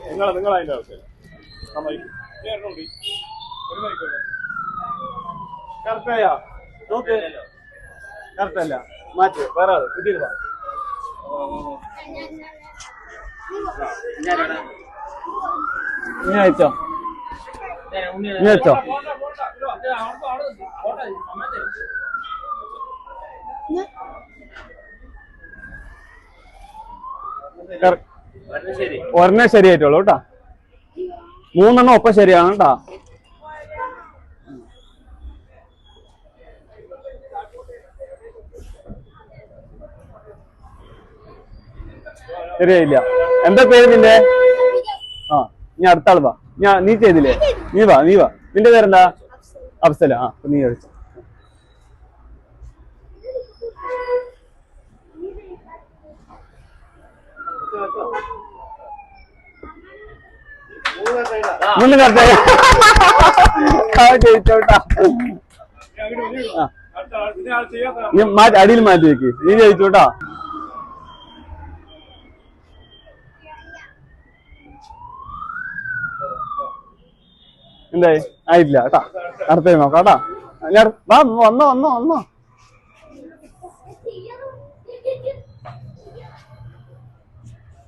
നിങ്ങൾ അതിന്റെ ആൾക്കാർ കറക്റ്റായാ നോക്ക് കറക്റ്റല്ല മാറ്റി വേറെ ആള് കിട്ടിയിരുന്നോ ഇനി അയച്ചോ ഇനി അയച്ചോ ഒരെണ്ണേ ശരിയായിട്ടുള്ളൂ കേട്ടാ 3 എണ്ണം ഒപ്പം ശരിയാണ് കേട്ടാ ശരിയായില്ല എന്താ പേര് നിന്റെ ആ നീ അടുത്ത ആൾ വാ നീ ചെയ്തില്ലേ നീ വാ നിന്റെ പേരെന്താ അഫ്സല ആ നീ കഴിച്ചു മുന്നിൽ ജയിച്ചോട്ടാ അടിയിൽ മാറ്റി വെക്ക് നീ ജയിച്ചോട്ടാ എന്തായി ആയിട്ടില്ല കേട്ടാ അടുത്ത നോക്കാട്ടാ വന്നോ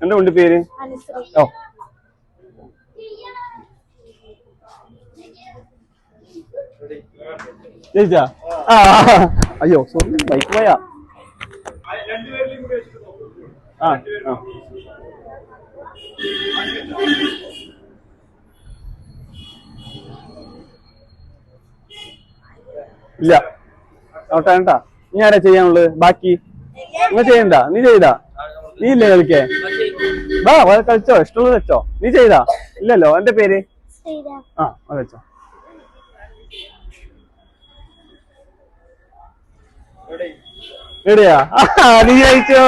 എന്താ ഉണ്ട് പേര് ഓ ജയിച്ചാ അയ്യോ സോറി ബൈക്ക് പോയാ ആ ഇല്ല ഔട്ടാ കേട്ടാ നീ ആരാ ചെയ്യാനുള്ളത് ബാക്കി നിങ്ങൾ ചെയ്യണ്ട നീ ചെയ്താ നീ ഇല്ലേ കളിക്കേ വാ കളിച്ചോ ഇഷ്ടമുള്ളത് വെച്ചോ നീ ചെയ്താ ഇല്ലല്ലോ എന്റെ പേര് ആ അത് വെച്ചോ എവിടെയാ നീ ജയിച്ചോ